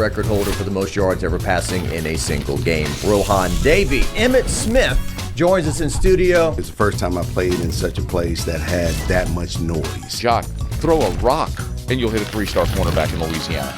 record holder for the most yards ever passing in a single game, Rohan Davey. Emmitt Smith joins us in studio. It's the first time I played in such a place that had that much noise. Jock, throw a rock and you'll hit a 3-star cornerback in Louisiana.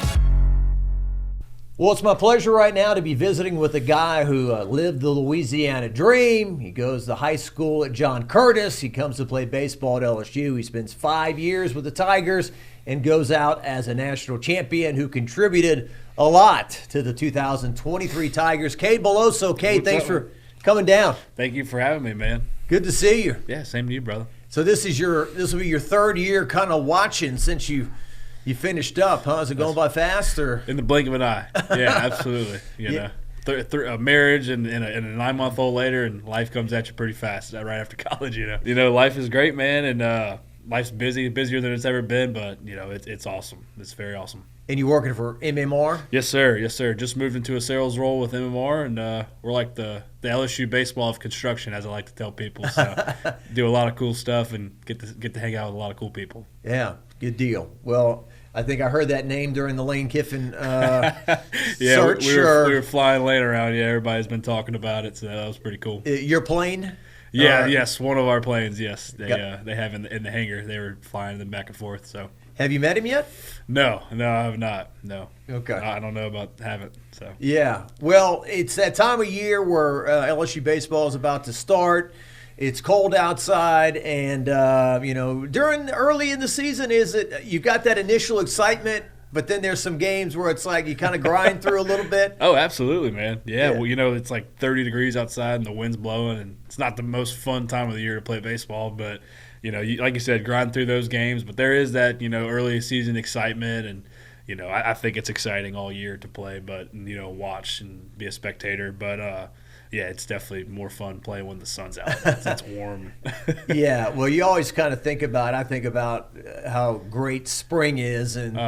Well, it's my pleasure right now to be visiting with a guy who lived the Louisiana dream. He goes to high school at John Curtis. He comes to play baseball at LSU. He spends 5 years with the Tigers and goes out as a national champion who contributed a lot to the 2023 Tigers. Cade Beloso. Cade, thanks for coming down. Thank you for having me, man. Good to see you. Yeah, same to you, brother. So this will be your third year kind of watching since you finished up, huh? Is it going by fast or? In the blink of an eye. Yeah, absolutely. You know, a marriage and a 9-month-old later, and life comes at you pretty fast right after college. You know, life is great, man, and life's busier than it's ever been. But you know, it's awesome. It's very awesome. And you working for MMR? Yes, sir. Yes, sir. Just moved into a sales role with MMR, and we're like the LSU baseball of construction, as I like to tell people. So do a lot of cool stuff and get to hang out with a lot of cool people. Yeah, good deal. Well, I think I heard that name during the Lane Kiffin search. We were flying lane around. Yeah, everybody's been talking about it, so that was pretty cool. Your plane? Yes, one of our planes. Yes, they have in the hangar. They were flying them back and forth. So, have you met him yet? No, I have not. No. Okay. I don't know about having. So. Yeah. Well, it's that time of year where LSU baseball is about to start. It's cold outside, and during early in the season, you got that initial excitement, but then there's some games where it's like you kind of grind through a little bit. Oh, absolutely, man. Yeah. Well, it's like 30 degrees outside and the wind's blowing, and it's not the most fun time of the year to play baseball, but like you said, grind through those games. But there is that early season excitement, and I think it's exciting all year to play, but watch and be a spectator, but. Yeah, it's definitely more fun playing when the sun's out. It's warm. Yeah, well, you always kind of think about how great spring is in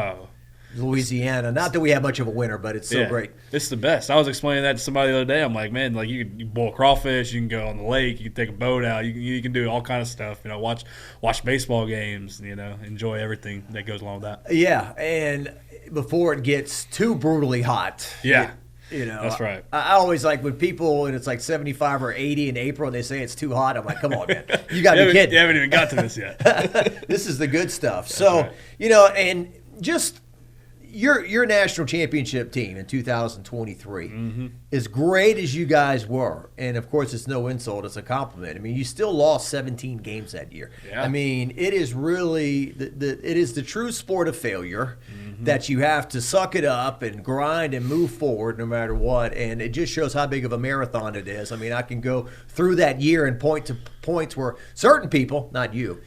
Louisiana. Not that we have much of a winter, but it's so great. It's the best. I was explaining that to somebody the other day. I'm like, man, like you boil crawfish, you can go on the lake, you can take a boat out, you can do all kind of stuff. Watch baseball games. Enjoy everything that goes along with that. Yeah, and before it gets too brutally hot. Yeah. That's right. I always like when people, and it's like 75 or 80 in April, and they say it's too hot. I'm like, come on, man. You got to be kidding. You haven't even got to this yet. This is the good stuff. That's so, right. And just your national championship team in 2023, as great as you guys were, and of course it's no insult, it's a compliment. I mean, you still lost 17 games that year. Yeah. I mean, it is really it is the true sport of failure. That you have to suck it up and grind and move forward no matter what. And it just shows how big of a marathon it is. I mean, I can go through that year and point to points where certain people, not you,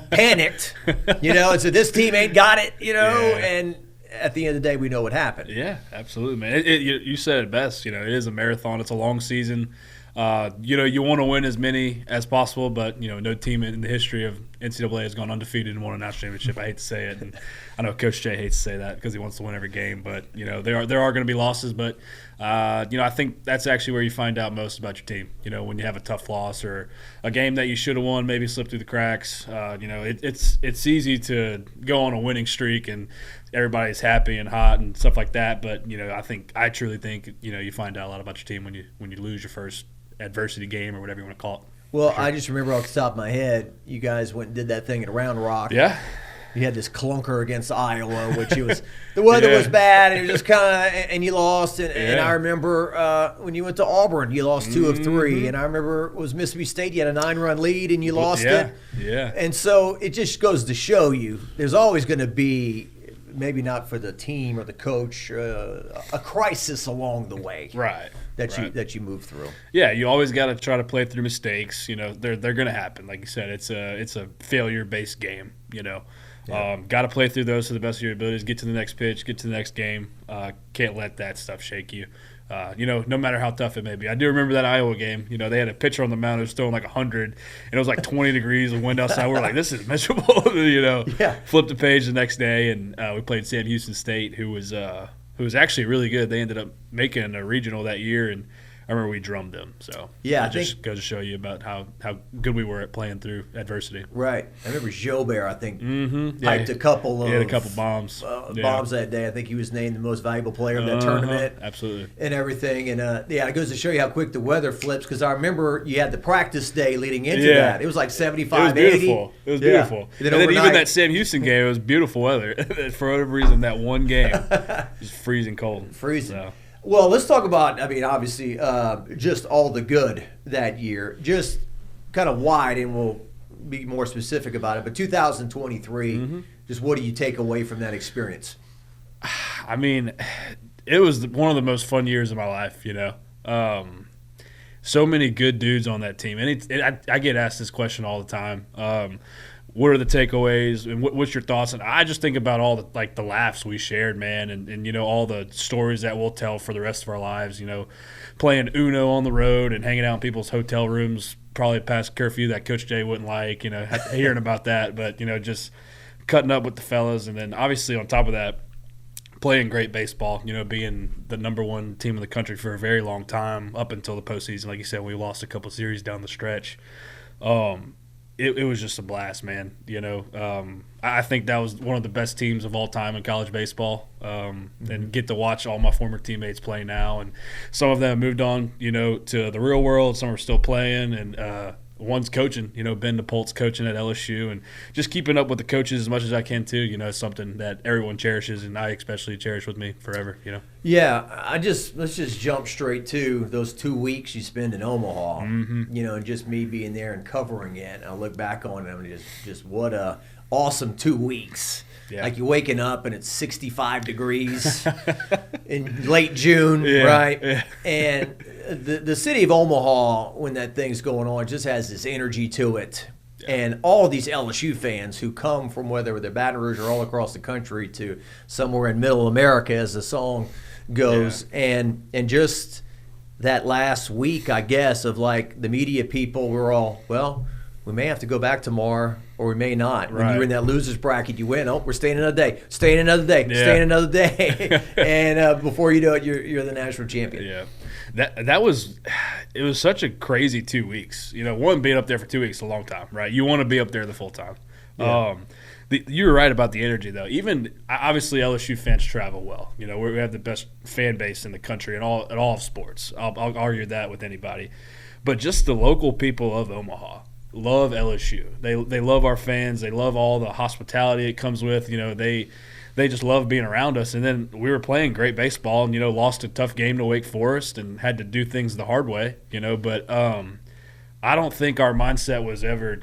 panicked, and said, this team ain't got it, and at the end of the day, we know what happened. Yeah, absolutely, man. You said it best. It is a marathon. It's a long season. You want to win as many as possible, but no team in the history of NCAA has gone undefeated and won a national championship. I hate to say it, and I know Coach Jay hates to say that because he wants to win every game. But there are going to be losses, but I think that's actually where you find out most about your team. When you have a tough loss or a game that you should have won, maybe slipped through the cracks. It's easy to go on a winning streak and everybody's happy and hot and stuff like that. But I truly think you find out a lot about your team when you lose your first adversity game or whatever you want to call it. Well, I just remember off the top of my head, you guys went and did that thing at Round Rock. Yeah. You had this clunker against Iowa, which the weather was bad, and it was just kind of, and you lost. And I remember when you went to Auburn, you lost 2 of 3. And I remember it was Mississippi State, you had a 9-run lead, and you lost it. Yeah. And so it just goes to show you there's always going to be, maybe not for the team or the coach, a crisis along the way. Right. That you move through. Yeah, you always got to try to play through mistakes. They're going to happen. Like you said, it's a failure-based game. Got to play through those to the best of your abilities. Get to the next pitch. Get to the next game. Can't let that stuff shake you. No matter how tough it may be. I do remember that Iowa game. They had a pitcher on the mound who was throwing like 100, and it was like 20 degrees of wind outside. We're like, this is miserable. Flipped the page the next day, and we played Sam Houston State, who was actually really good. They ended up making a regional that year, and I remember we drummed them. So Yeah, I it just think- goes to show you about how good we were at playing through adversity. Right. I remember Jobert, I think, Yeah, hyped a couple of he had a couple bombs. bombs that day. I think he was named the most valuable player of that tournament. Absolutely. And everything. And, it goes to show you how quick the weather flips, because I rember you had the practice day leading into that. It was like 75, It was 80. beautiful. It was Yeah. beautiful. And And then even overnight- that Sam Houston game, it was beautiful weather. For whatever reason, that one game was freezing cold. Freezing. So. Well, let's talk about, obviously, just all the good that year. Just kind of wide, and we'll be more specific about it. But 2023, just what do you take away from that experience? I mean, it was one of the most fun years of my life, So many good dudes on that team. And I get asked this question all the time. What are the takeaways, and what's your thoughts? And I just think about all the laughs we shared, man, and all the stories that we'll tell for the rest of our lives. Playing Uno on the road and hanging out in people's hotel rooms, probably past curfew that Coach Jay wouldn't like. Hearing about that, but just cutting up with the fellas, and then obviously on top of that, playing great baseball. Being the number one team in the country for a very long time up until the postseason. Like you said, we lost a couple series down the stretch. It was just a blast, man. I think that was one of the best teams of all time in college baseball. And get to watch all my former teammates play now, and some of them moved on, to the real world. Some are still playing, and one's coaching. Ben DePolt's coaching at LSU, and just keeping up with the coaches as much as I can too. Is something that everyone cherishes, and I especially cherish with me forever. Yeah, let's just jump straight to those 2 weeks you spend in Omaha. And just me being there and covering it. And I look back on it, and just what a awesome 2 weeks. Yeah. Like you're waking up and it's 65 degrees in late June, Yeah, right? yeah. And the city of Omaha, when that thing's going on, just has this energy to it. Yeah. And all these LSU fans who come from whether they're Baton Rouge or all across the country to somewhere in Middle America, as the song goes, and just that last week, I guess, of like the media people were all, well, we may have to go back tomorrow or we may not. When you're in that loser's bracket, you win. Oh, we're staying another day. Staying another day. Yeah. Staying another day. And before you know it, you're the national champion. Yeah. It was such a crazy 2 weeks. One, being up there for 2 weeks is a long time, right? You want to be up there the full time. Yeah. You were right about the energy, though. Even obviously LSU fans travel well. We have the best fan base in the country in all of sports. I'll argue that with anybody. But just the local people of Omaha love LSU. They love our fans. They love all the hospitality it comes with. They just love being around us. And then we were playing great baseball and, lost a tough game to Wake Forest and had to do things the hard way, But I don't think our mindset was ever,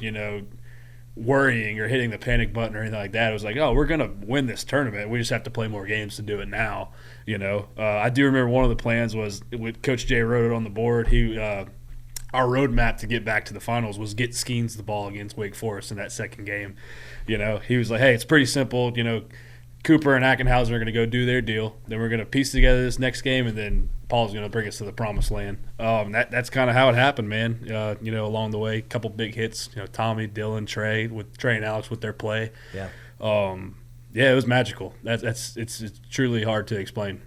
worrying or hitting the panic button or anything like that. It was like, oh, we're going to win this tournament. We just have to play more games to do it now, I do remember one of the plans was, with Coach Jay wrote it on the board, our roadmap to get back to the finals was get Skeens the ball against Wake Forest in that second game. He was like, hey, it's pretty simple, Cooper and Ackenhausen are going to go do their deal. Then we're going to piece together this next game, and then Paul's going to bring us to the promised land. That's kind of how it happened, man. Along the way, a couple big hits. Tommy, Dylan, Trey and Alex with their play. Yeah. It was magical. It's truly hard to explain.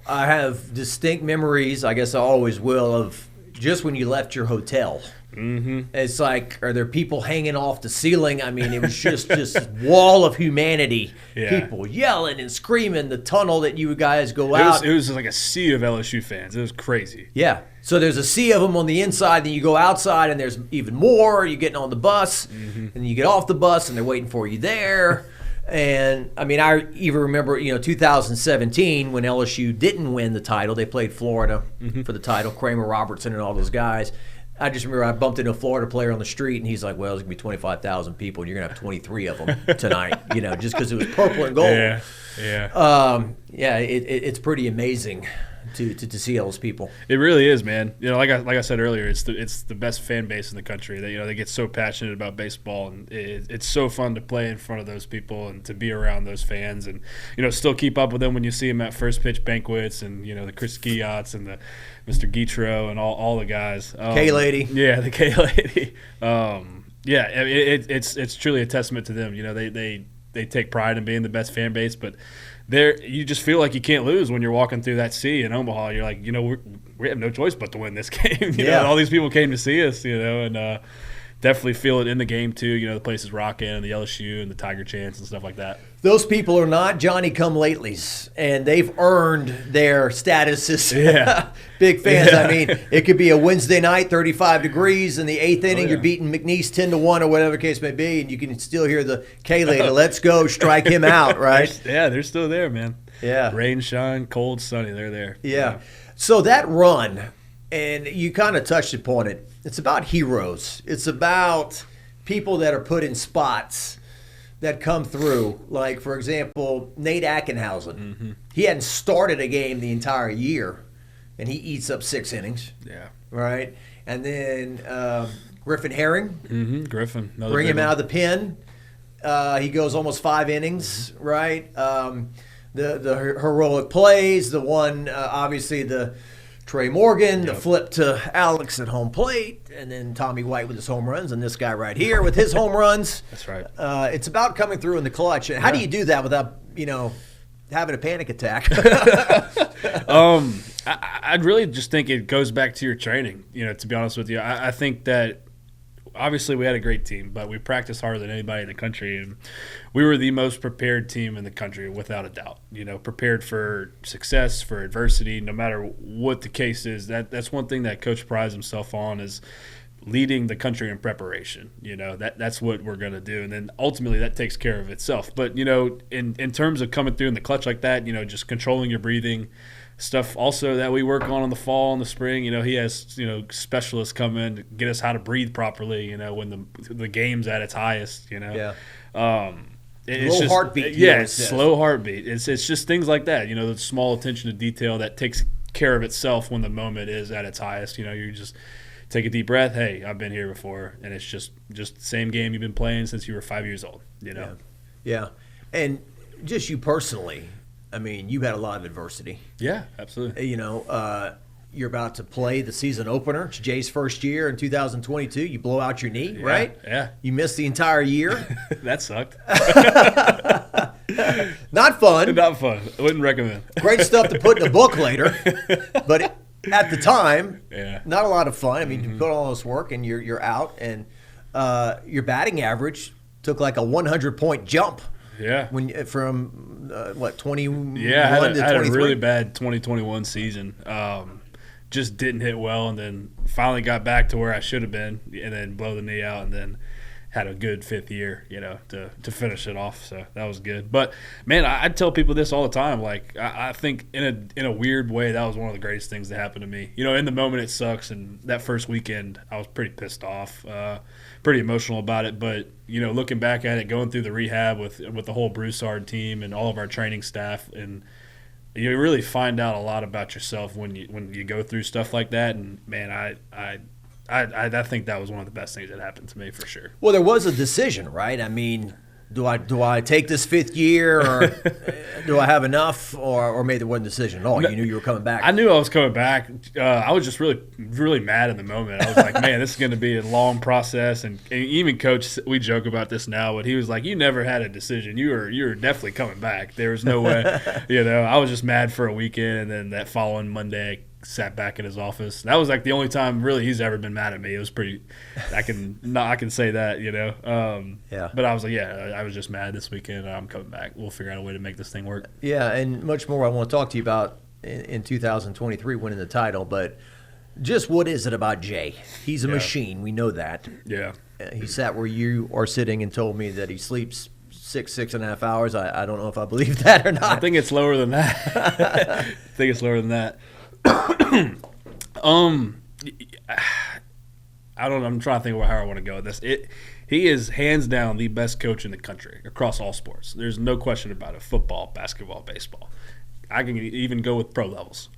I have distinct memories, I guess I always will, of just when you left your hotel. Mm-hmm. It's like, are there people hanging off the ceiling? I mean, it was just wall of humanity. Yeah. People yelling and screaming. The tunnel that you guys go out. It was like a sea of LSU fans. It was crazy. Yeah. So there's a sea of them on the inside. Then you go outside, and there's even more. You're getting on the bus, and you get off the bus, and they're waiting for you there. And, I mean, I even remember, 2017 when LSU didn't win the title. They played Florida for the title, Kramer, Robertson, and all those guys. I just remember I bumped into a Florida player on the street, and he's like, well, there's going to be 25,000 people, and you're going to have 23 of them tonight, just because it was purple and gold. Yeah. It's pretty amazing to see all those people. It really is, man. Like I said earlier, it's the best fan base in the country. They get so passionate about baseball, and it's so fun to play in front of those people and to be around those fans, and still keep up with them when you see them at first pitch banquets, and the Chris Guyotts and the Mr. Guitro and all the guys. K-Lady. Yeah, the K-Lady. It's truly a testament to them. They take pride in being the best fan base, but you just feel like you can't lose when you're walking through that sea in Omaha. You're like, we have no choice but to win this game. You know, all these people came to see us, and definitely feel it in the game too. The place is rocking, and the LSU and the Tiger chants and stuff like that. Those people are not Johnny-come-latelys, and they've earned their status as big fans. I mean, it could be a Wednesday night, 35 degrees, in the 8th inning, you're beating McNeese 10-1 or whatever the case may be, and you can still hear the Kade, let's go, strike him out, right? They're still there, man. Yeah. Rain, shine, cold, sunny, they're there. Yeah. So that run, and you kind of touched upon it, it's about heroes. It's about people that are put in spots that come through. Like, for example, Nate Ackenhausen. Mm-hmm. He hadn't started a game the entire year, and he eats up 6 innings. Yeah. Right? And then Griffin Herring. Mm-hmm. Griffin. Bring him out of the pen. He goes almost 5 innings, right? The heroic plays, the one, obviously, the Trey Morgan, the flip to Alex at home plate, and then Tommy White with his home runs, and this guy right here with his home runs. That's right. It's about coming through in the clutch. How do you do that without, having a panic attack? I'd really just think it goes back to your training, to be honest with you. I think that obviously we had a great team, but we practiced harder than anybody in the country, and we were the most prepared team in the country without a doubt. Prepared for success, for adversity, no matter what the case is. That's one thing that Coach prides himself on, is leading the country in preparation. That's what we're going to do, and then ultimately that takes care of itself. But in terms of coming through in the clutch like that, just controlling your breathing, stuff also that we work on in the fall and the spring. He has specialists come in to get us how to breathe properly. When the game's at its highest. It's heartbeat. Slow heartbeat. It's just things like that. The small attention to detail that takes care of itself when the moment is at its highest. You just take a deep breath. Hey, I've been here before, and it's just the same game you've been playing since you were 5 years old. Yeah. And just you personally, I mean, you had a lot of adversity. Yeah, absolutely. You're about to play the season opener. It's Jay's first year in 2022. You blow out your knee, right? Yeah. You missed the entire year. That sucked. Not fun. Not fun. I wouldn't recommend. Great stuff to put in a book later. But at the time, not a lot of fun. I mean, you put all this work and you're out, and your batting average took like a 100-point jump. Yeah. From 21 to 23? I had a really bad 2021 season. Just didn't hit well, and then finally got back to where I should have been, and then blow the knee out, and then had a good 5th year, to finish it off. So that was good. But man, I tell people this all the time. Like, I think in a weird way, that was one of the greatest things that happened to me. In the moment it sucks, and that first weekend I was pretty pissed off, pretty emotional about it. But looking back at it, going through the rehab with the whole Broussard team and all of our training staff, and you really find out a lot about yourself when you go through stuff like that. And man, I think that was one of the best things that happened to me, for sure. Well, there was a decision, right? I mean, do I take this 5th year, or do I have enough, or made the one decision at all? You knew you were coming back. I knew I was coming back. I was just really, really mad in the moment. I was like, man, this is going to be a long process. And even Coach, we joke about this now, but he was like, you never had a decision. You were definitely coming back. There was no way. I was just mad for a weekend, and then that following Monday, sat back in his office. That was like the only time really he's ever been mad at me. It was pretty. I can say that, Yeah. But I was like, I was just mad this weekend. I'm coming back. We'll figure out a way to make this thing work. Yeah, and much more I want to talk to you about in 2023, winning the title. But just what is it about Jay? He's a machine. We know that. Yeah. He sat where you are sitting and told me that he sleeps 6.5 hours. I don't know if I believe that or not. I think it's lower than that. I don't know. I'm trying to think about how I want to go with this. He is hands down the best coach in the country across all sports. There's no question about it. Football, basketball, baseball. I can even go with pro levels.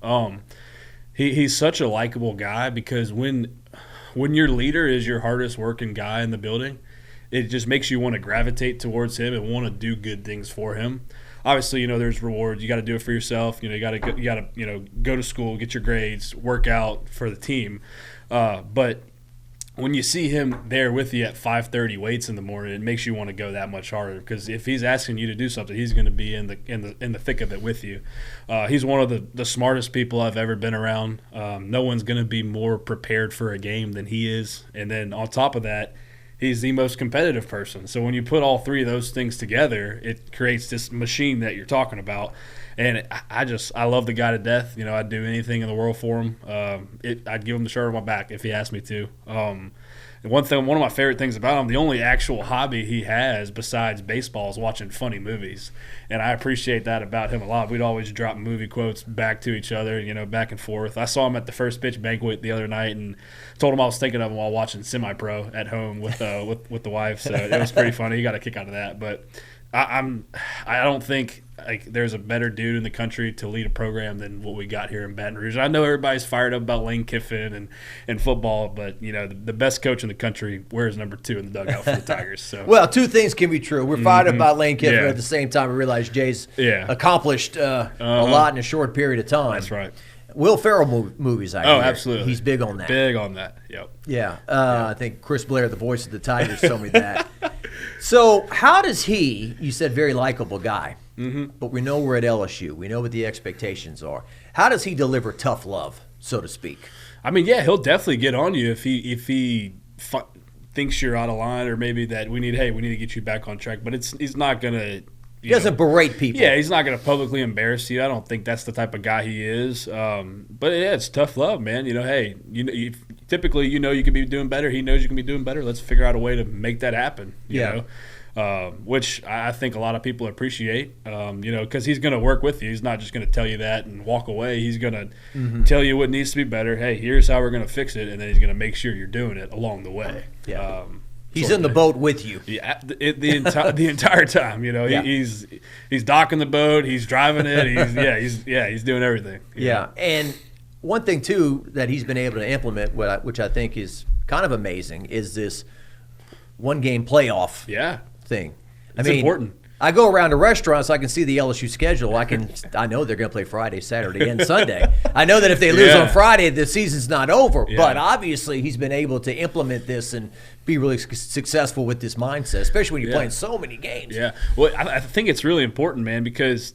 He's such a likable guy, because when your leader is your hardest working guy in the building, it just makes you want to gravitate towards him and want to do good things for him. Obviously, there's rewards. You got to do it for yourself. You got to go to school, get your grades, work out for the team. But when you see him there with you at 5:30 weights in the morning, it makes you want to go that much harder, because if he's asking you to do something, he's going to be in the thick of it with you. He's one of the smartest people I've ever been around. No one's going to be more prepared for a game than he is, and then on top of that, he's the most competitive person. So when you put all three of those things together, it creates this machine that you're talking about. And I love the guy to death. You know, I'd do anything in the world for him. I'd give him the shirt on my back if he asked me to. And one of my favorite things about him, the only actual hobby he has besides baseball is watching funny movies. And I appreciate that about him a lot. We'd always drop movie quotes back to each other, you know, back and forth. I saw him at the First Pitch banquet the other night and told him I was thinking of him while watching Semi-Pro at home with the wife. So it was pretty funny. He got a kick out of that. But I don't think there's a better dude in the country to lead a program than what we got here in Baton Rouge. I know everybody's fired up about Lane Kiffin and football, but you know the best coach in the country wears number 2 in the dugout for the Tigers. So well, two things can be true. We're fired up about Lane Kiffin, at the same time we realize Jay's accomplished a lot in a short period of time. That's right. Will Ferrell movies, I hear. Absolutely. He's big on that. Big on that, yep. Yeah. I think Chris Blair, the voice of the Tigers, told me that. So how does he, you said very likable guy, but we know we're at LSU. We know what the expectations are. How does he deliver tough love, so to speak? I mean, yeah, he'll definitely get on you if he thinks you're out of line, or maybe that we need to get you back on track. But he's not going to – he doesn't berate people. Yeah, he's not going to publicly embarrass you. I don't think that's the type of guy he is. But yeah, it's tough love, man. You know, hey, typically you can be doing better. He knows you can be doing better. Let's figure out a way to make that happen. You know, which I think a lot of people appreciate. You know, because he's going to work with you. He's not just going to tell you that and walk away. He's going to tell you what needs to be better. Hey, here's how we're going to fix it, and then he's going to make sure you're doing it along the way. Yeah. He's in the boat with you. Yeah, the entire time. You know, he's docking the boat. He's driving it. He's doing everything. Yeah, and one thing too that he's been able to implement, which I think is kind of amazing, is this one-game playoff. Thing. It's important. I go around to restaurants, I can see the LSU schedule. I know they're going to play Friday, Saturday, and Sunday. I know that if they lose on Friday, the season's not over. Yeah. But obviously, he's been able to implement this and be really successful with this mindset, especially when you're playing so many games. Yeah. Well, I think it's really important, man, because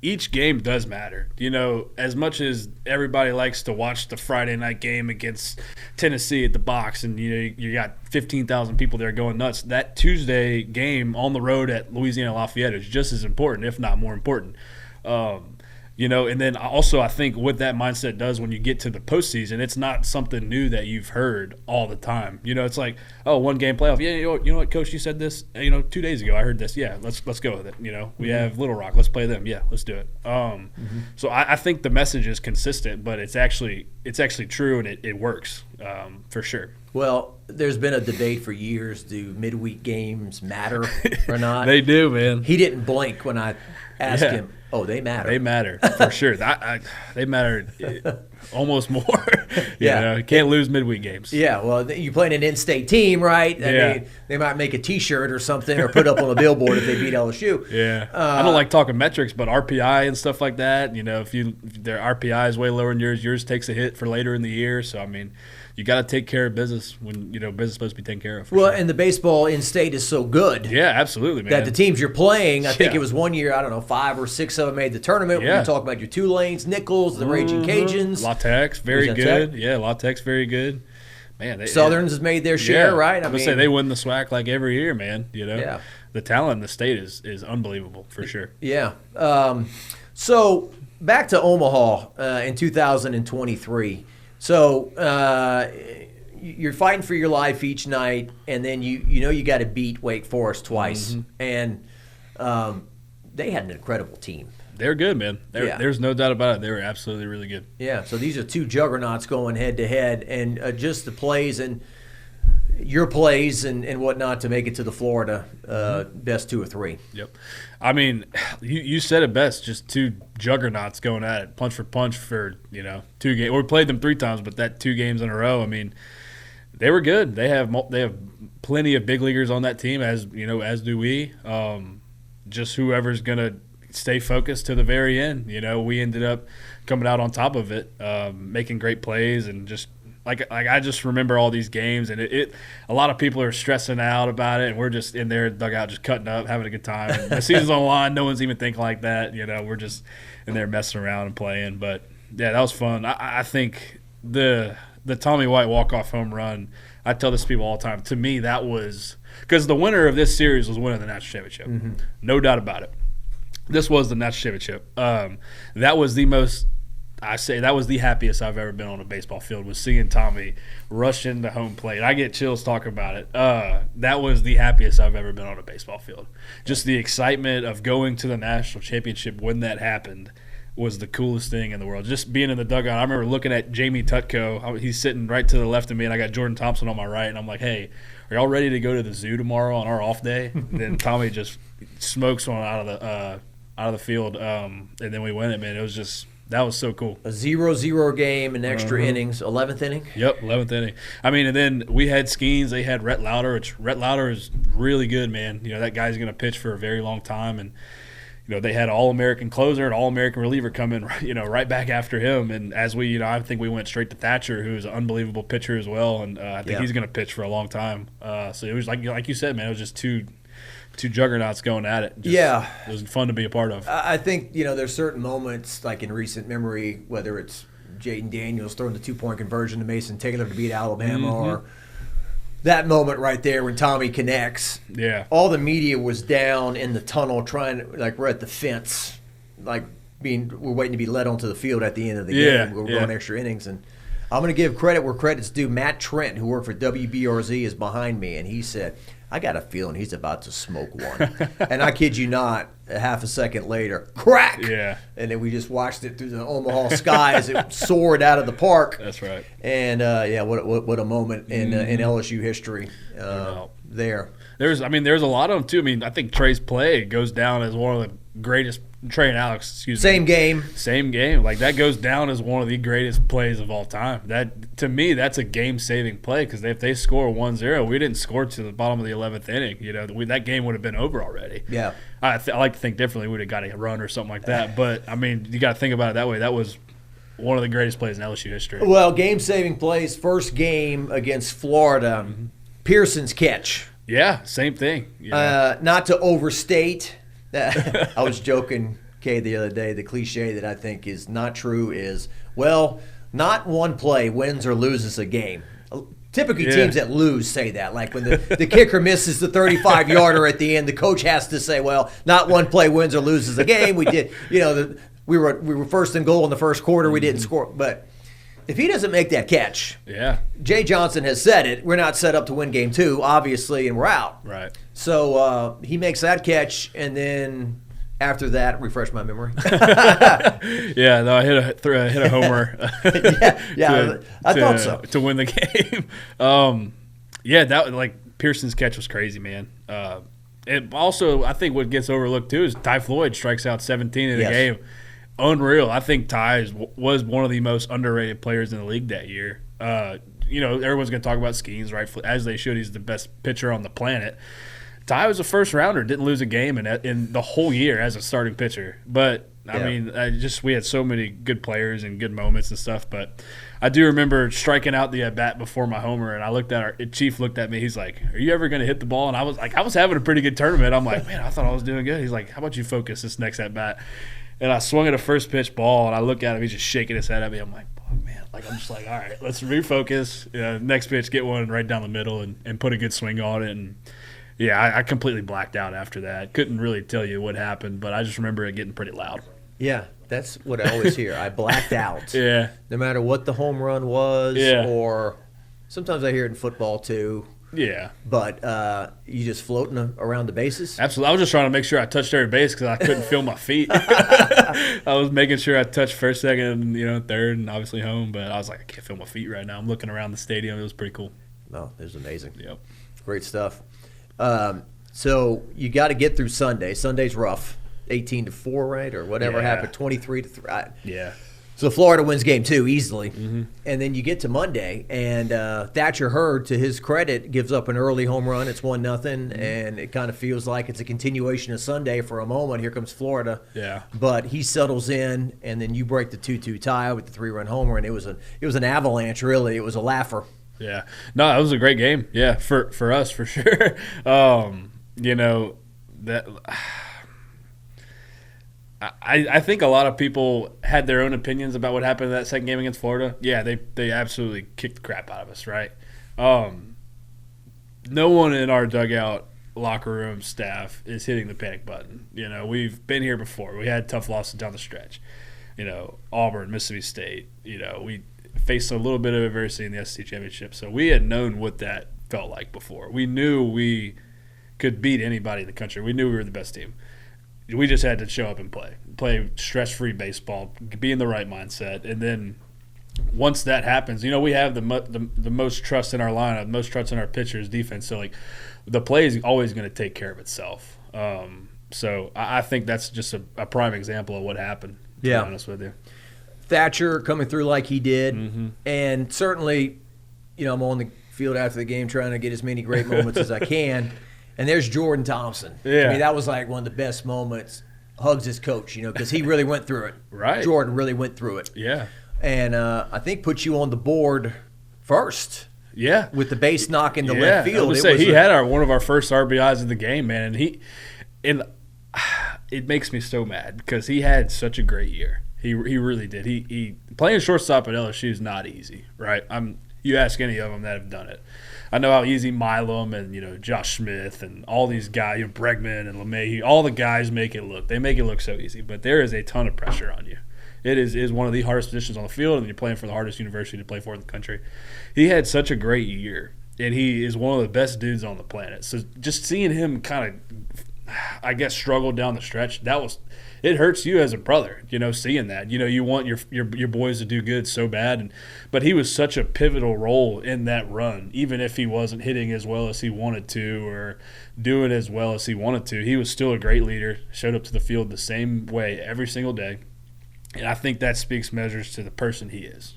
each game does matter. You know, as much as everybody likes to watch the Friday night game against Tennessee at the box, and you got 15,000 people there going nuts, that Tuesday game on the road at Louisiana Lafayette is just as important, if not more important. You know, and then also I think what that mindset does when you get to the postseason, it's not something new that you've heard all the time. You know, it's like, oh, one game playoff. Yeah, you know what, Coach, you said this, 2 days ago. I heard this. Yeah, let's go with it. You know, we have Little Rock. Let's play them. Yeah, let's do it. So I think the message is consistent, but it's actually true, and it works for sure. Well, there's been a debate for years. Do midweek games matter or not? They do, man. He didn't blink when I asked him. Oh, they matter. They matter for sure. They matter almost more. You know, you can't lose midweek games. Yeah, well, you're playing an in-state team, right? They might make a T-shirt or something or put up on a billboard if they beat LSU. Yeah, I don't like talking metrics, but RPI and stuff like that. You know, if their RPI is way lower than yours takes a hit for later in the year. So I mean, you got to take care of business when business is supposed to be taken care of. Well, and the baseball in state is so good. Yeah, absolutely, man. That the teams you're playing, I think it was one year, I don't know, 5 or 6 of them made the tournament. When you talk about your Tulanes, Nichols, the Raging Cajuns, La Tech's very good. Yeah, La Tech's very good. Man, Southerns has made their share, right? I mean, say they win the SWAC like every year, man. You know, the talent in the state is unbelievable for sure. Yeah. So back to Omaha in 2023. So you're fighting for your life each night, and then you got to beat Wake Forest twice, and they had an incredible team. They're good, man. There's no doubt about it. They were absolutely really good. Yeah. So these are two juggernauts going head to head, and just the plays and your plays and whatnot to make it to the Florida best 2 or 3. Yep. I mean, you said it best. Just two juggernauts going at it, punch for punch for 2 games. We played them 3 times, but that 2 games in a row. I mean, they were good. They have plenty of big leaguers on that team, as do we. Just whoever's gonna stay focused to the very end. We ended up coming out on top of it, making great plays and just like I just remember all these games, and a lot of people are stressing out about it, and we're just in there dugout just cutting up, having a good time. And the season's on the line, no one's even thinking like that. We're just in there messing around and playing. But yeah, that was fun. I think the Tommy White walk-off home run, I tell this to people all the time. To me, that was because the winner of this series was winning the national championship, no doubt about it. This was the national championship. That was the most. That was the happiest I've ever been on a baseball field, was seeing Tommy rush into home plate. I get chills talking about it. That was the happiest I've ever been on a baseball field. Just the excitement of going to the national championship when that happened was the coolest thing in the world. Just being in the dugout. I remember looking at Jamie Tutko. He's sitting right to the left of me, and I got Jordan Thompson on my right, and I'm like, hey, are y'all ready to go to the zoo tomorrow on our off day? And then Tommy just smokes one out of the field, and then we win it, man. It was just – that was so cool. A 0-0 game in extra innings, 11th inning? Yep, 11th inning. I mean, and then we had Skeens. They had Rhett Lauder, which Rhett Lauder is really good, man. That guy's going to pitch for a very long time. And, they had All-American closer and All-American reliever come in, right back after him. And as I think we went straight to Thatcher, who's an unbelievable pitcher as well. And I think he's going to pitch for a long time. So it was like you said, man, it was just two juggernauts going at it. It was fun to be a part of. I think, there's certain moments, like in recent memory, whether it's Jaden Daniels throwing the 2-point conversion to Mason Taylor to beat Alabama, or that moment right there when Tommy connects. Yeah. All the media was down in the tunnel we're at the fence, we're waiting to be led onto the field at the end of the game. We're going extra innings. And I'm going to give credit where credit's due. Matt Trent, who worked for WBRZ, is behind me, and he said, I got a feeling he's about to smoke one. And I kid you not, a half a second later, crack! Yeah. And then we just watched it through the Omaha sky as it soared out of the park. That's right. And, what a moment in LSU history there. There's a lot of them, too. I mean, I think Trey's play goes down as one of the greatest – Trey and Alex, excuse me. Same game. Like, that goes down as one of the greatest plays of all time. That, to me, that's a game-saving play, because if they score 1-0, we didn't score to the bottom of the 11th inning. That game would have been over already. Yeah. I like to think differently. We would have got a run or something like that. But, you got to think about it that way. That was one of the greatest plays in LSU history. Well, game-saving plays, first game against Florida, Pearson's catch. Yeah, same thing. Not to overstate – I was joking, Cade, the other day. The cliche that I think is not true is, not one play wins or loses a game. Typically, teams that lose say that. Like when the kicker misses the 35-yarder at the end, the coach has to say, not one play wins or loses a game. We did, we were first and goal in the first quarter. We didn't score. But if he doesn't make that catch, Jay Johnson has said it, we're not set up to win game 2, obviously, and we're out. Right. So he makes that catch, and then after that, refresh my memory. I hit a homer. I thought so to win the game. Pearson's catch was crazy, man. And also, I think what gets overlooked too is Ty Floyd strikes out 17 in the game. Unreal. I think Ty was one of the most underrated players in the league that year. Everyone's going to talk about Skeens, right? As they should. He's the best pitcher on the planet. Ty was a first rounder, didn't lose a game in the whole year as a starting pitcher. But we had so many good players and good moments and stuff. But I do remember striking out the at bat before my homer, and I looked at Chief looked at me. He's like, "Are you ever going to hit the ball?" And I was having a pretty good tournament. I'm like, man, I thought I was doing good. He's like, how about you focus this next at bat? And I swung at a first pitch ball, and I look at him. He's just shaking his head at me. I'm like, oh, man. I'm just like, all right, let's refocus. Next pitch, get one right down the middle and put a good swing on it. And, I completely blacked out after that. Couldn't really tell you what happened, but I just remember it getting pretty loud. Yeah, that's what I always hear. I blacked out. Yeah. No matter what the home run was, or sometimes I hear it in football too. Yeah. But you just floating around the bases? Absolutely. I was just trying to make sure I touched every base because I couldn't feel my feet. I was making sure I touched first, second, and third, and obviously home. But I was like, I can't feel my feet right now. I'm looking around the stadium. It was pretty cool. Oh, it was amazing. Yep. Great stuff. So you got to get through Sunday. Sunday's rough. 18-4, right? Or whatever happened. 23-3. Yeah. So Florida wins game 2 easily. And then you get to Monday, and Thatcher Hurd, to his credit, gives up an early home run. It's 1-0, and it kind of feels like it's a continuation of Sunday for a moment. Here comes Florida. Yeah. But he settles in, and then you break the 2-2 tie with the 3-run homer, and it was an avalanche, really. It was a laugher. Yeah. No, it was a great game. Yeah, for us, for sure. That I think a lot of people had their own opinions about what happened in that second game against Florida. Yeah, they absolutely kicked the crap out of us, right? No one in our dugout, locker room, staff is hitting the panic button. We've been here before. We had tough losses down the stretch. Auburn, Mississippi State. We faced a little bit of adversity in the SEC championship, so we had known what that felt like before. We knew we could beat anybody in the country. We knew we were the best team. We just had to show up and play stress-free baseball, be in the right mindset, and then once that happens, we have the most trust in our lineup, most trust in our pitchers, defense. So the play is always going to take care of itself. So I think that's just a prime example of what happened. To be honest with you, Thatcher coming through like he did, and certainly, I'm on the field after the game trying to get as many great moments as I can. And there's Jordan Thompson. Yeah. I mean, that was like one of the best moments. Hugs his coach, because he really went through it. Right. Jordan really went through it. Yeah. And I think put you on the board first. Yeah. With the base knock in the left field. I would say he had one of our first RBIs of the game, man. And it makes me so mad because he had such a great year. He really did. He playing shortstop at LSU is not easy, right? You ask any of them that have done it. I know how easy Milam and Josh Smith and all these guys, Bregman and LeMahieu, all the guys make it look. They make it look so easy, but there is a ton of pressure on you. It is one of the hardest positions on the field, and you're playing for the hardest university to play for in the country. He had such a great year, and he is one of the best dudes on the planet. So just seeing him kind of, I guess, struggle down the stretch, it hurts you as a brother, seeing that. You want your boys to do good so bad, but he was such a pivotal role in that run. Even if he wasn't hitting as well as he wanted to or doing as well as he wanted to, he was still a great leader, showed up to the field the same way every single day. And I think that speaks measures to the person he is,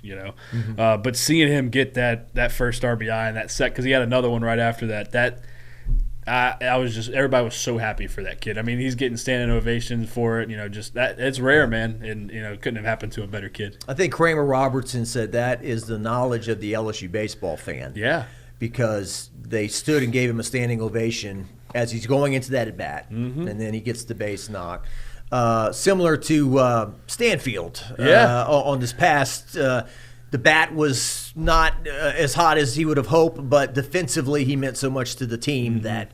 But seeing him get that first RBI and that set, because he had another one right after that I was just, everybody was so happy for that kid. I mean, he's getting standing ovations for it. Just that, it's rare, man, and it couldn't have happened to a better kid. I think Kramer Robertson said that is the knowledge of the LSU baseball fan. Yeah, because they stood and gave him a standing ovation as he's going into that at bat, and then he gets the base knock. Similar to Stanfield, on this past. The bat was not as hot as he would have hoped, but defensively he meant so much to the team that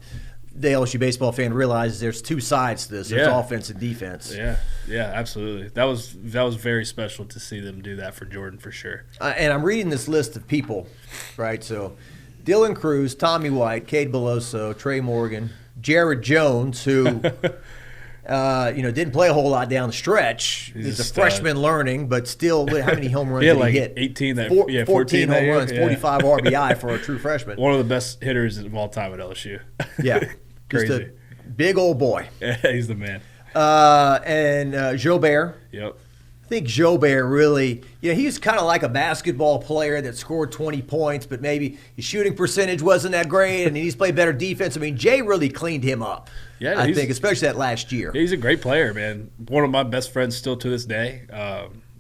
the LSU baseball fan realizes there's two sides to this. There's offense and defense. Yeah, absolutely. That was very special to see them do that for Jordan, for sure. And I'm reading this list of people, right? So Dylan Cruz, Tommy White, Cade Beloso, Trey Morgan, Jared Jones, who didn't play a whole lot down the stretch. He's a freshman learning, but still, how many home runs did he hit? 18 14 home runs, 45 RBI for a true freshman. One of the best hitters of all time at LSU. Yeah. Crazy. Just a big old boy. Yeah, he's the man. And Jobert. Yep. I think Jobert really, he's kind of like a basketball player that scored 20 points, but maybe his shooting percentage wasn't that great, and he's played better defense. I mean, Jay really cleaned him up. Yeah, I think, especially that last year. He's a great player, man. One of my best friends still to this day.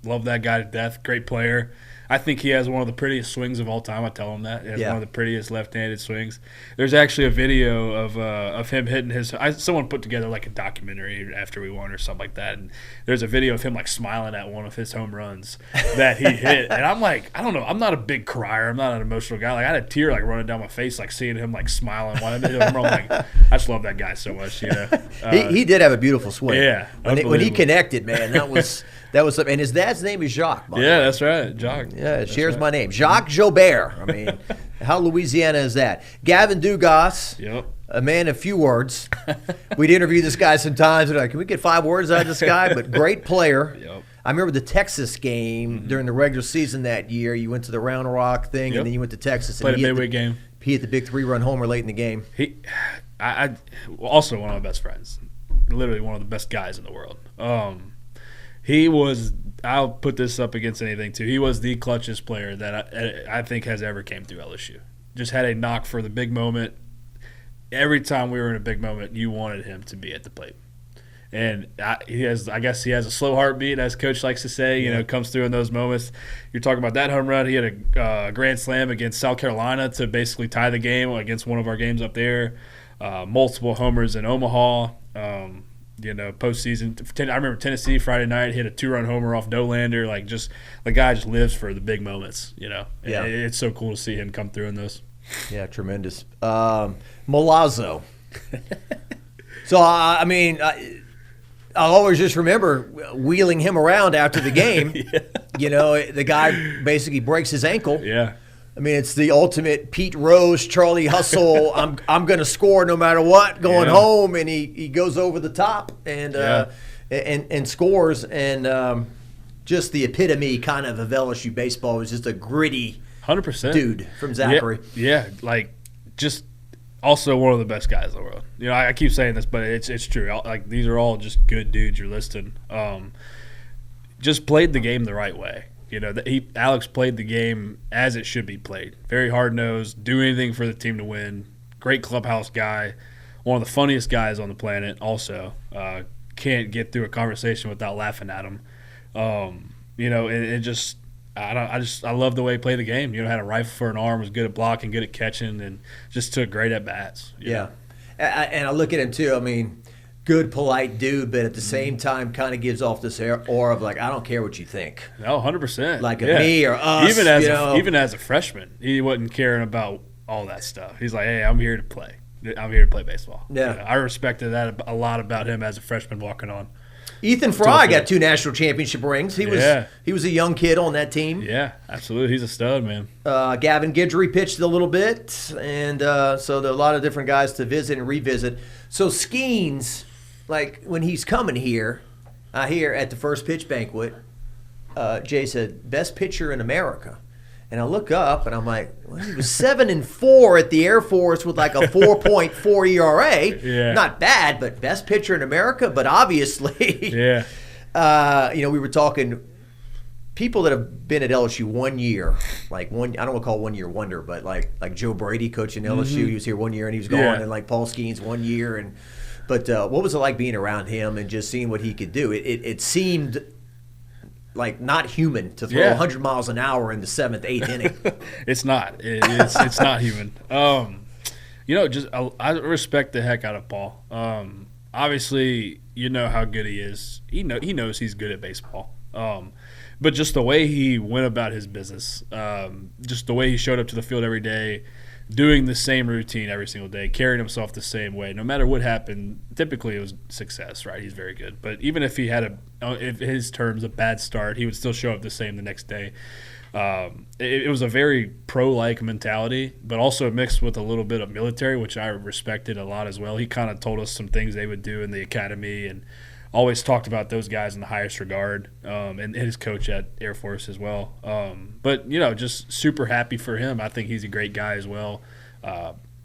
Love that guy to death. Great player. I think he has one of the prettiest swings of all time. I tell him that. He has one of the prettiest left-handed swings. There's actually a video of him hitting his – someone put together like a documentary after we won or something like that, and there's a video of him like smiling at one of his home runs that he hit. And I'm like, I don't know. I'm not a big crier. I'm not an emotional guy. Like I had a tear like running down my face like seeing him like smiling while I hit a home run. I'm like, I just love that guy so much. He did have a beautiful swing. Yeah. When he connected, man, that was – and his dad's name is Jacques. That's right, Jacques. Yeah, it shares my name. Jacques Jobert. I mean, how Louisiana is that? Gavin Dugas, a man of few words. We'd interview this guy sometimes. And can we get 5 words out of this guy? But great player. I remember the Texas game during the regular season that year. You went to the Round Rock thing, and then you went to Texas. Played a midweek game. He hit the big 3-run homer late in the game. Also one of my best friends. Literally one of the best guys in the world. He was – I'll put this up against anything too. He was the clutchest player that I think has ever came through LSU. Just had a knock for the big moment. Every time we were in a big moment, you wanted him to be at the plate. And I guess he has a slow heartbeat, as Coach likes to say. You know, comes through in those moments. You're talking about that home run. He had a grand slam against South Carolina to basically tie the game against one of our games up there. Multiple homers in Omaha. Postseason. I remember Tennessee Friday night hit a 2-run homer off no-lander. Like, just the guy just lives for the big moments. You know, it's so cool to see him come through in those. Yeah, tremendous. Milazzo. So I'll always just remember wheeling him around after the game. You know, the guy basically breaks his ankle. Yeah. I mean, it's the ultimate Pete Rose, Charlie Hustle. I'm going to score no matter what. Going home, and he goes over the top and scores. And just the epitome kind of LSU baseball. It was just a gritty 100% dude from Zachary. Yeah, like just also one of the best guys in the world. You know, I keep saying this, but it's true. Like, these are all just good dudes you're listing. Just played the game the right way. You know, Alex played the game as it should be played. Very hard-nosed, do anything for the team to win. Great clubhouse guy. One of the funniest guys on the planet also. Can't get through a conversation without laughing at him. You know, it just – I love the way he played the game. You know, had a rifle for an arm, was good at blocking, good at catching, and just took great at-bats. Yeah. And I look at him, too. I mean, good, polite dude, but at the same time kind of gives off this aura of, like, I don't care what you think. No, 100%. Like me or us. Even as a freshman, he wasn't caring about all that stuff. He's like, hey, I'm here to play. I'm here to play baseball. Yeah. You know, I respected that a lot about him as a freshman walking on. Ethan Fry got 2 national championship rings. He was a young kid on that team. Yeah, absolutely. He's a stud, man. Gavin Guidry pitched a little bit, and so there are a lot of different guys to visit and revisit. So Skeens, like when he's coming here, I hear at the first pitch banquet, Jay said, best pitcher in America. And I look up, and I'm like, well, he was 7-4 at the Air Force with like a 4.4 ERA. Yeah. Not bad, but best pitcher in America. But obviously, we were talking people that have been at LSU 1 year, like one. I don't want to call 1 year wonder, but like Joe Brady coaching LSU, he was here 1 year and he was gone, and like Paul Skeens 1 year. But what was it like being around him and just seeing what he could do? It seemed like not human to throw 100 miles an hour in the 7th, 8th inning. It's not. It's not human. I respect the heck out of Paul. Obviously, you know how good he is. He knows he's good at baseball. But just the way he went about his business, just the way he showed up to the field every day, doing the same routine every single day, carrying himself the same way, no matter what happened, typically it was success, right? He's very good. But even if he had if his terms, a bad start, he would still show up the same the next day. It was a very pro-like mentality, but also mixed with a little bit of military, which I respected a lot as well. He kind of told us some things they would do in the academy and always talked about those guys in the highest regard, and his coach at Air Force as well. But, just super happy for him. I think he's a great guy as well.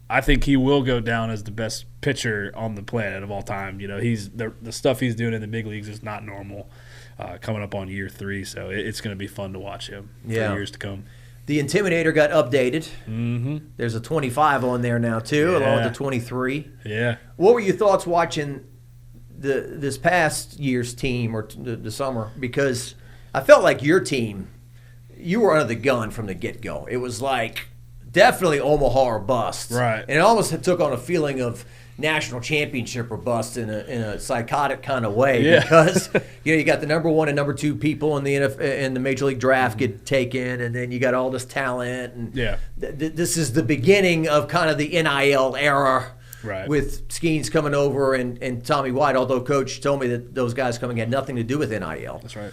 I think he will go down as the best pitcher on the planet of all time. He's the stuff he's doing in the big leagues is not normal. Coming up on year 3, so it's going to be fun to watch him for years to come. The Intimidator got updated. Mm-hmm. There's a 25 on there now too, along with the 23. Yeah. What were your thoughts watching this past year's team or the summer? Because I felt like your team, you were under the gun from the get-go. It was like definitely Omaha or bust. Right. And it almost took on a feeling of national championship or bust in a psychotic kind of way, because you got the number 1 and number 2 people in the Major League Draft get taken, and then you got all this talent, and this is the beginning of kind of the NIL era. Right. With Skeens coming over and Tommy White, although Coach told me that those guys coming had nothing to do with NIL. That's right.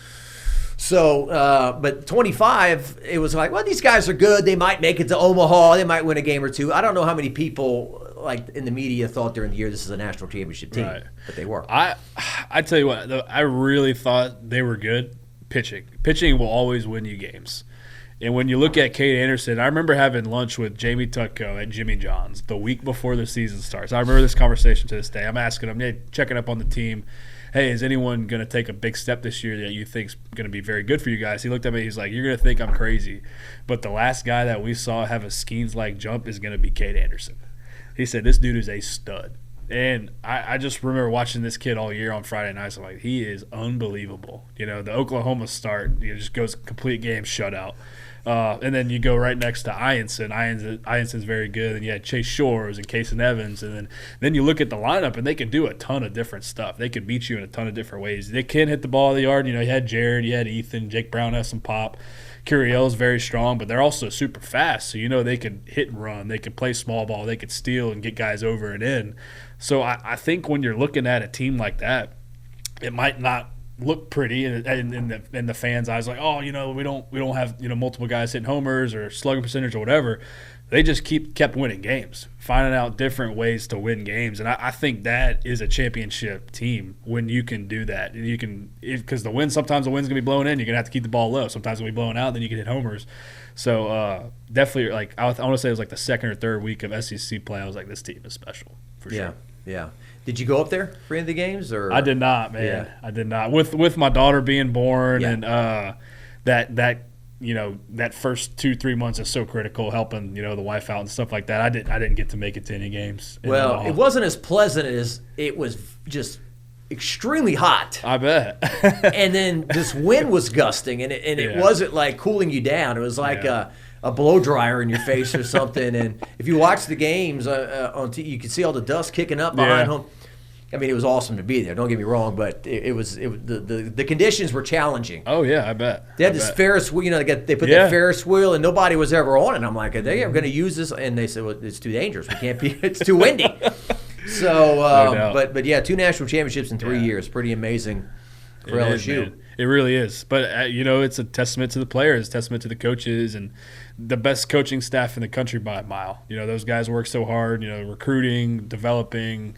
So, but 25, it was like, well, these guys are good. They might make it to Omaha. They might win a game or 2. I don't know how many people like in the media thought during the year this is a national championship team, but they were. I tell you what, I really thought they were good. Pitching will always win you games. And when you look at Cade Anderson, I remember having lunch with Jamie Tutko at Jimmy John's the week before the season starts. I remember this conversation to this day. I'm asking him, checking up on the team. hey, is anyone going to take a big step this year that you think's going to be very good for you guys? He looked at me. He's like, you're going to think I'm crazy, but the last guy that we saw have a Skeens-like jump is going to be Cade Anderson. He said, this dude is a stud. And I just remember watching this kid all year on Friday nights. I'm like, he is unbelievable. You know, the Oklahoma start, just goes complete game shutout. And then you go right next to Ianson. Ianson's very good. And you had Chase Shores and Kason Evans. And then you look at the lineup, and they can do a ton of different stuff. They can beat you in a ton of different ways. They can hit the ball in the yard. You know, you had Jared, you had Ethan, Jake Brown has some pop. Curiel's very strong, but they're also super fast. So, you know, they could hit and run. They could play small ball. They could steal and get guys over and in. So I think when you're looking at a team like that, it might not look pretty in the fans' eyes, like, oh, you know, we don't have, you know, multiple guys hitting homers or slugging percentage or whatever. They just kept winning games, finding out different ways to win games, and I think that is a championship team when you can do that. And you can, because sometimes the wind's gonna be blowing in, you're gonna have to keep the ball low. Sometimes it'll be blowing out, then you can hit homers. So definitely, like I want to say it was like the second or third week of SEC play. I was like, this team is special for sure. Yeah. Did you go up there for any of the games? Or I did not, man. Yeah. I did not. With my daughter being born and that you know, that first 2-3 months is so critical, helping, you know, the wife out and stuff like that. I didn't get to make it to any games. Well, it wasn't as pleasant as it was just extremely hot. I bet. And then this wind was gusting, and it wasn't like cooling you down. It was like a blow dryer in your face or something. And if you watch the games on TV, you can see all the dust kicking up behind home. I mean, it was awesome to be there. Don't get me wrong, but the conditions were challenging. Oh yeah, I bet. They had this Ferris wheel. You know, they put that Ferris wheel, and nobody was ever on it. And I'm like, are they ever going to use this? And they said, well, it's too dangerous. We can't be. It's too windy. So, but yeah, 2 national championships in 3 years, pretty amazing for LSU. It really is. But you know, it's a testament to the players, testament to the coaches, and the best coaching staff in the country by a mile. You know, those guys work so hard. You know, recruiting, developing,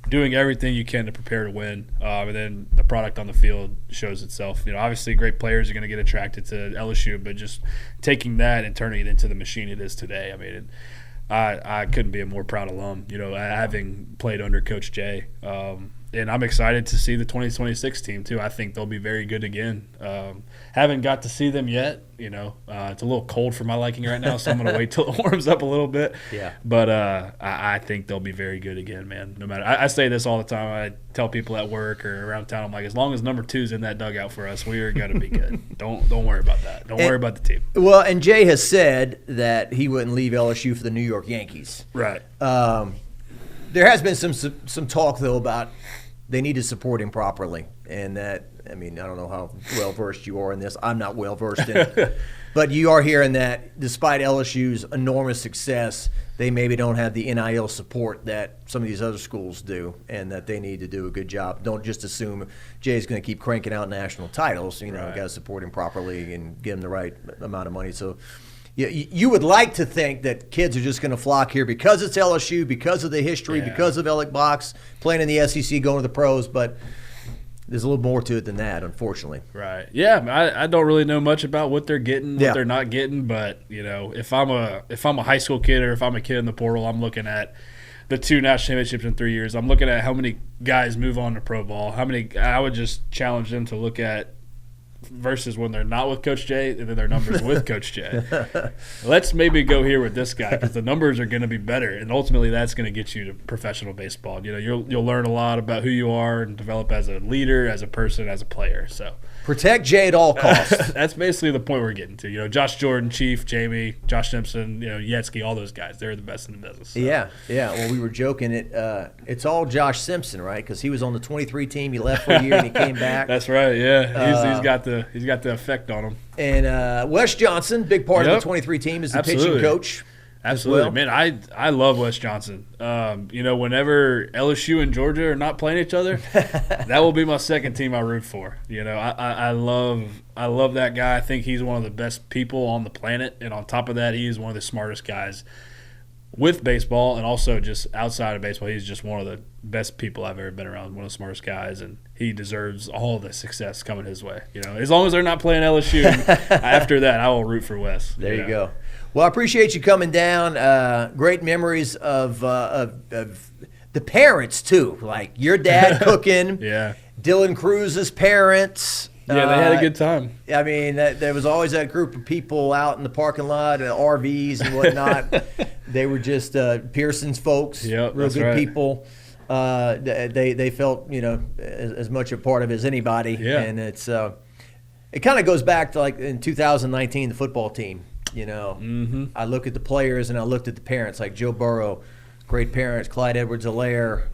doing everything you can to prepare to win, and then the product on the field shows itself. You know, obviously great players are going to get attracted to LSU, but just taking that and turning it into the machine it is today. I mean, I couldn't be a more proud alum, you know, having played under Coach Jay. And I'm excited to see the 2026 team, too. I think they'll be very good again. Haven't got to see them yet. You know, it's a little cold for my liking right now, so I'm going to wait till it warms up a little bit. Yeah. But I think they'll be very good again, man. No matter, I say this all the time. I tell people at work or around town, I'm like, as long as number 2's in that dugout for us, we are going to be good. Don't worry about that. Don't worry about the team. Well, and Jay has said that he wouldn't leave LSU for the New York Yankees. Right. There has been some talk, though, about they need to support him properly. And that, I mean, I don't know how well-versed you are in this. I'm not well-versed in it. But you are hearing that despite LSU's enormous success, they maybe don't have the NIL support that some of these other schools do, and that they need to do a good job. Don't just assume Jay's going to keep cranking out national titles. You know, got to support him properly and give him the right amount of money. So you would like to think that kids are just going to flock here because it's LSU, because of the history, because of Alec Box playing in the SEC, going to the pros, but there's a little more to it than that, unfortunately. Right. Yeah, I don't really know much about what they're getting, what they're not getting, but you know, if I'm a high school kid or if I'm a kid in the portal, I'm looking at the 2 national championships in 3 years. I'm looking at how many guys move on to pro ball. I would just challenge them to look at versus when they're not with Coach Jay and then their numbers with Coach Jay. Let's maybe go here with this guy because the numbers are going to be better, and ultimately that's going to get you to professional baseball. You know, you'll learn a lot about who you are and develop as a leader, as a person, as a player. So protect Jay at all costs. That's basically the point we're getting to. You know, Josh Jordan, Chief, Jamie, Josh Simpson, you know, Yetsky, all those guys. They're the best in the business. So. Yeah. Well, we were joking. It's all Josh Simpson, right? Because he was on the 23 team. He left for a year and he came back. That's right. Yeah, he's got the effect on him. And Wes Johnson, big part of the 23 team, is the pitching coach. Absolutely, well. Man. I love Wes Johnson. You know, whenever LSU and Georgia are not playing each other, that will be my second team I root for. You know, I love that guy. I think he's one of the best people on the planet, and on top of that, he is one of the smartest guys with baseball, and also just outside of baseball. He's just one of the best people I've ever been around. One of the smartest guys, and he deserves all the success coming his way. You know, as long as they're not playing LSU, after that, I will root for Wes. There you go. Well, I appreciate you coming down. Great memories of the parents too, like your dad cooking, Yeah. Dylan Cruz's parents. Yeah, they had a good time. I mean, there was always that group of people out in the parking lot, RVs and whatnot. They were just Pearson's folks, Yep, real that's good right. people. They felt, as much a part of it as anybody. Yeah. And it's it kind of goes back to like in 2019, the football team. I look at the players and I looked at the parents, like Joe Burrow, great parents, Clyde Edwards-Helaire,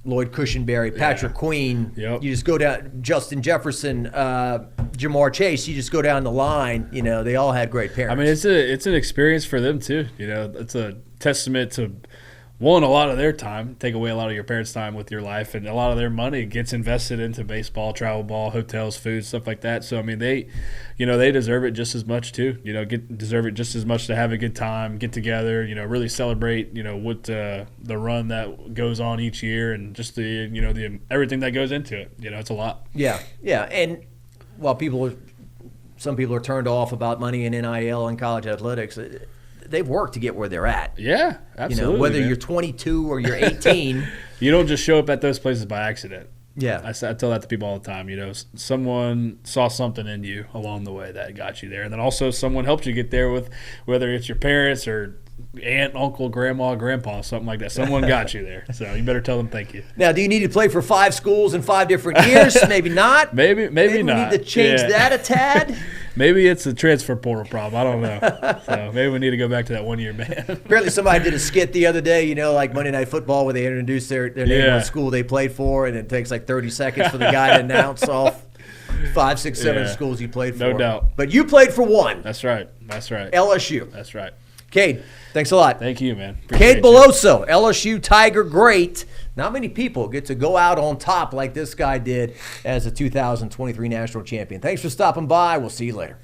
Lloyd Cushenberry, Patrick Queen. Yep. You just go down, Justin Jefferson, Jamar Chase. You just go down the line. They all had great parents. I mean, it's an experience for them too. It's a testament to a lot of their time, take away a lot of your parents' time with your life, and a lot of their money gets invested into baseball, travel ball, hotels, food, stuff like that. So I mean, they deserve it just as much too. Deserve it just as much to have a good time, get together, really celebrate, what the run that goes on each year, and just the everything that goes into it. It's a lot. Yeah, and while some people are turned off about money in NIL and college athletics, they've worked to get where they're at. Yeah, absolutely. Whether man. you're 22 or you're 18. You don't just show up at those places by accident. Yeah. I tell that to people all the time. Someone saw something in you along the way that got you there. And then also someone helped you get there with, whether it's your parents or aunt, uncle, grandma, grandpa, something like that. Someone got you there. So you better tell them thank you. Now, do you need to play for 5 schools in 5 different years? Maybe not. Maybe not. We need to change that a tad. Maybe it's a transfer portal problem. I don't know. So maybe we need to go back to that 1 year ban. Apparently somebody did a skit the other day, like Monday Night Football, where they introduced their name, what school they played for, and it takes like 30 seconds for the guy to announce off 5, 6, 7 schools you played for. No doubt. But you played for one. That's right. LSU. That's right. Cade, thanks a lot. Thank you, man. Cade Beloso, LSU Tiger great. Not many people get to go out on top like this guy did as a 2023 national champion. Thanks for stopping by. We'll see you later.